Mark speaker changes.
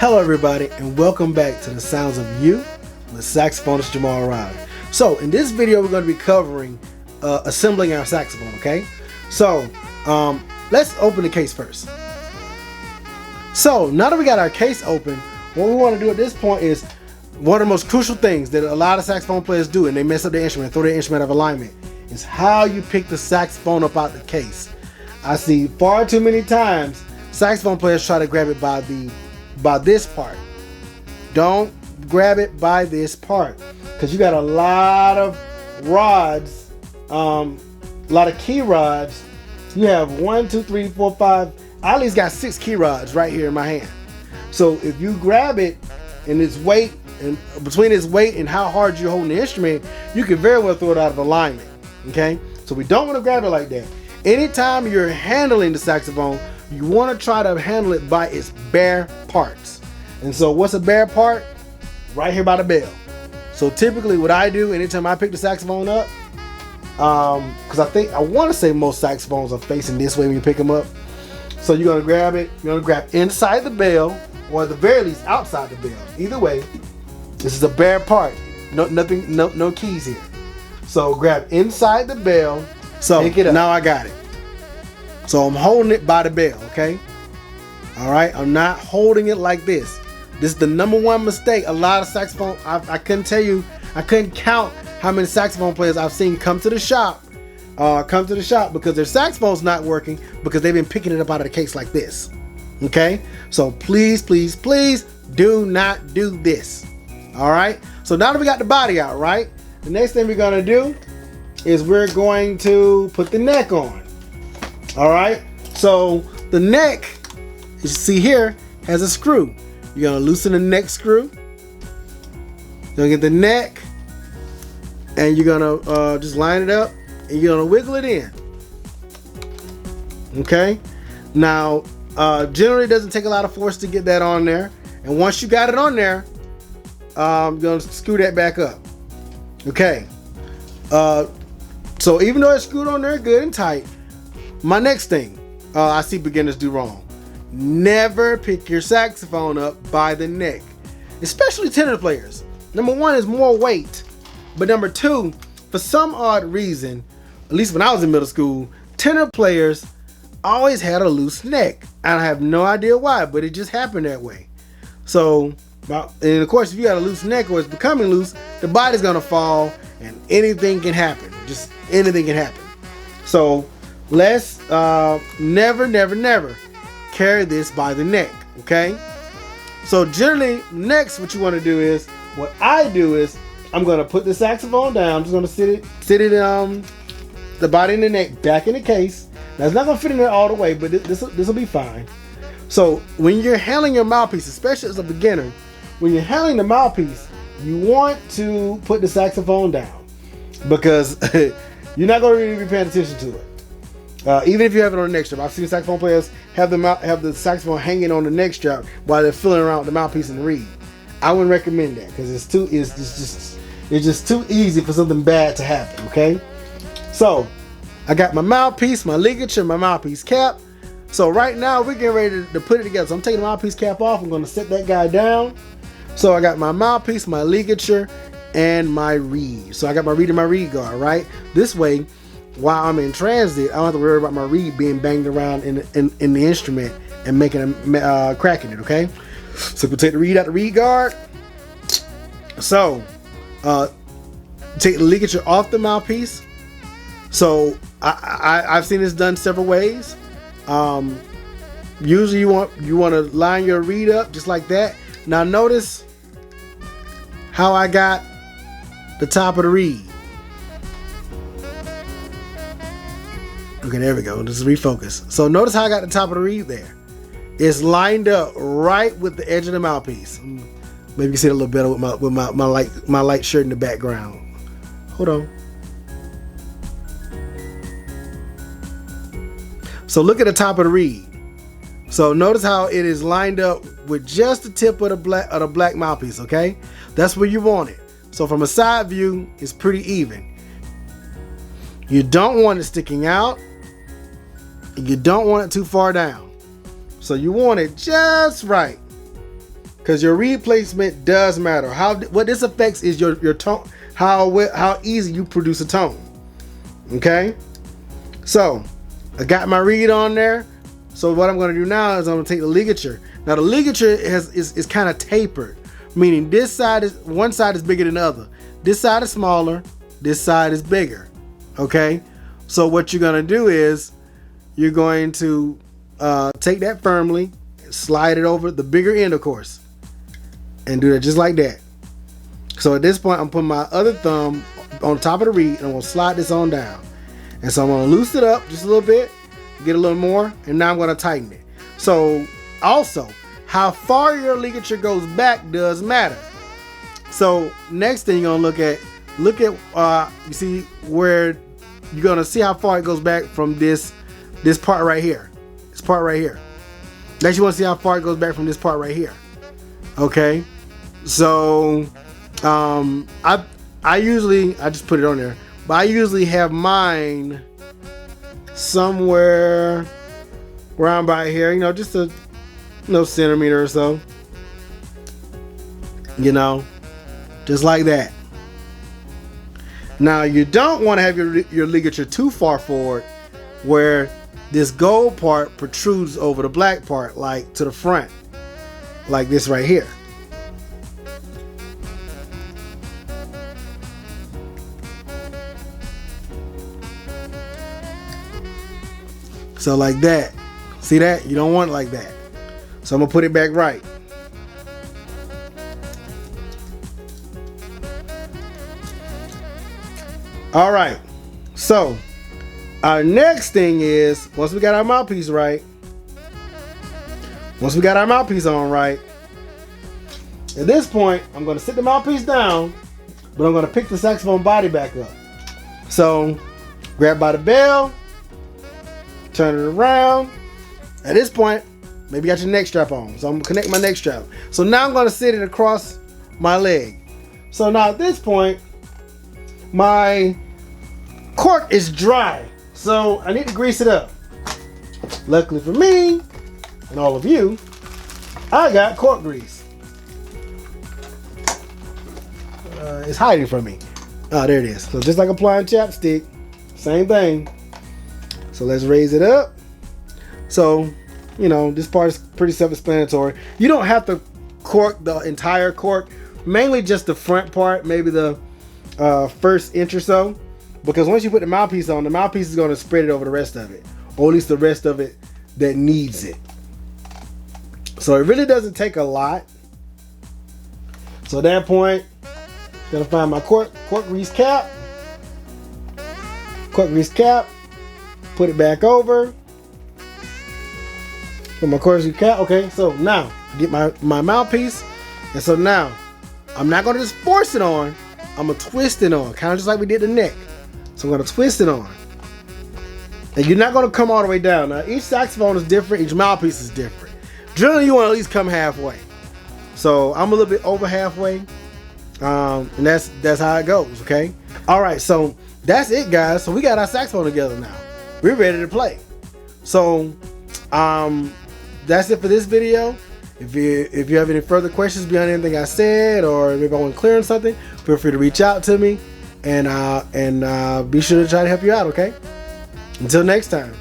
Speaker 1: Hello everybody and welcome back to the Sounds of You with saxophonist Jamal Riley. So in this video we're going to be covering assembling our saxophone, okay? So let's open the case first. So now that we got our case open, what we want to do at this point is one of the most crucial things that a lot of saxophone players do, and they mess up their instrument, throw their instrument out of alignment, is how you pick the saxophone up out the case. I see far too many times saxophone players try to grab it by this part. Don't grab it by this part, because you got a lot of rods, a lot of key rods. You have 1, 2, 3, 4, 5. I at least got 6 key rods right here in my hand. So if you grab it and its weight, and between its weight and how hard you're holding the instrument, you can very well throw it out of alignment. Okay, so we don't want to grab it like that. Anytime you're handling the saxophone, you want to try to handle it by its bare parts. And so what's a bare part? Right here by the bell. So typically what I do anytime I pick the saxophone up, because I want to say most saxophones are facing this way when you pick them up. So you're going to grab it, you're going to grab inside the bell, or at the very least outside the bell. Either way, this is a bare part. No keys here. So grab inside the bell. So pick it up. Now I got it. So I'm holding it by the bell, okay? All right, I'm not holding it like this. This is the #1 mistake. A lot of saxophone, I couldn't tell you, I couldn't count how many saxophone players I've seen come to the shop because their saxophone's not working because they've been picking it up out of the case like this. Okay? So please, please, please do not do this. All right? So now that we got the body out, right? The next thing we're gonna do is we're going to put the neck on. All right, so the neck, as you see here, has a screw. You're gonna loosen the neck screw. You're gonna get the neck, and you're gonna just line it up, and you're gonna wiggle it in. Okay, now generally it doesn't take a lot of force to get that on there, and once you got it on there, you're gonna screw that back up. Okay, so even though it's screwed on there good and tight, my next thing I see beginners do wrong: never pick your saxophone up by the neck, especially tenor players. #1 is more weight, but #2, for some odd reason, at least when I was in middle school, tenor players always had a loose neck. I have no idea why, but it just happened that way. So, and of course, if you got a loose neck or it's becoming loose, the body's gonna fall and anything can happen. Just anything can happen. So let's never carry this by the neck, okay? So generally, next what you want to do is, what I do is, I'm going to put the saxophone down. I'm just going to sit it the body and the neck back in the case. Now it's not going to fit in there all the way, but this will be fine. So when you're handling your mouthpiece, especially as a beginner, when you're handling the mouthpiece, you want to put the saxophone down, because you're not going to really be paying attention to it. Even if you have it on the neck strap. I've seen saxophone players have the saxophone hanging on the neck strap while they're fiddling around with the mouthpiece and the reed. I wouldn't recommend that, because it's just too easy for something bad to happen. Okay, so I got my mouthpiece, my ligature, my mouthpiece cap. So right now we're getting ready to put it together. So I'm taking the mouthpiece cap off. I'm going to set that guy down. So I got my mouthpiece, my ligature, and my reed. So I got my reed and my reed guard. Right, this way, while I'm in transit, I don't have to worry about my reed being banged around in the instrument and making cracking it. Okay, so we'll take the reed out the reed guard. So take the ligature off the mouthpiece. So I've seen this done several ways. Usually you want to line your reed up just like that. Now notice how I got the top of the reed. Okay, there we go. Just refocus. So notice how I got the top of the reed there. It's lined up right with the edge of the mouthpiece. Maybe you can see it a little better with my light shirt in the background. Hold on. So look at the top of the reed. So notice how it is lined up with just the tip of the black mouthpiece. Okay, that's where you want it. So from a side view, it's pretty even. You don't want it sticking out. You don't want it too far down. So you want it just right. because your reed placement does matter. What this affects is your tone, how easy you produce a tone. Okay, so I got my reed on there. So what I'm going to do now is I'm going to take the ligature. Now the ligature is kind of tapered, meaning one side is bigger than the other. This side is smaller, this side is bigger. Okay, so what you're going to do is you're going to take that firmly, slide it over the bigger end, of course, and do that just like that. So at this point, I'm putting my other thumb on top of the reed and I'm going to slide this on down. And so I'm going to loosen it up just a little bit, get a little more, and now I'm going to tighten it. So also, how far your ligature goes back does matter. So next thing you're going to look at, you see where you're going to see how far it goes back from this part right here. This part right here. Next you want to see how far it goes back from this part right here. Okay. So I just put it on there, but I usually have mine somewhere around by here, just a centimeter or so, just like that. Now you don't want to have your ligature too far forward where this gold part protrudes over the black part, like to the front, like this right here. So like that. See that? You don't want it like that. So I'm gonna put it back right. All right. So our next thing is, once we got our mouthpiece right, once we got our mouthpiece on right, at this point, I'm gonna sit the mouthpiece down, but I'm gonna pick the saxophone body back up. So grab by the bell, turn it around. At this point, maybe you got your neck strap on. So I'm gonna connect my neck strap. So now I'm gonna sit it across my leg. So now at this point, my cork is dry. So I need to grease it up. Luckily for me, and all of you, I got cork grease. It's hiding from me. Oh, there it is. So just like applying chapstick, same thing. So let's raise it up. So, this part is pretty self-explanatory. You don't have to cork the entire cork, mainly just the front part, maybe the first inch or so. Because once you put the mouthpiece on, the mouthpiece is going to spread it over the rest of it. Or at least the rest of it that needs it. So it really doesn't take a lot. So at that point, I'm going to find my cork grease cap. Cork grease cap. Put it back over. Put my cork grease cap. Okay, so now get my mouthpiece. And so now, I'm not going to just force it on. I'm going to twist it on. Kind of just like we did the neck. So I'm going to twist it on. And you're not going to come all the way down. Now, each saxophone is different. Each mouthpiece is different. Generally, you want to at least come halfway. So I'm a little bit over halfway. And that's how it goes, okay? All right, so that's it, guys. So we got our saxophone together now. We're ready to play. So that's it for this video. If you have any further questions beyond anything I said, or maybe I wasn't clear on something, feel free to reach out to me, and be sure to try to help you out, okay? Until next time.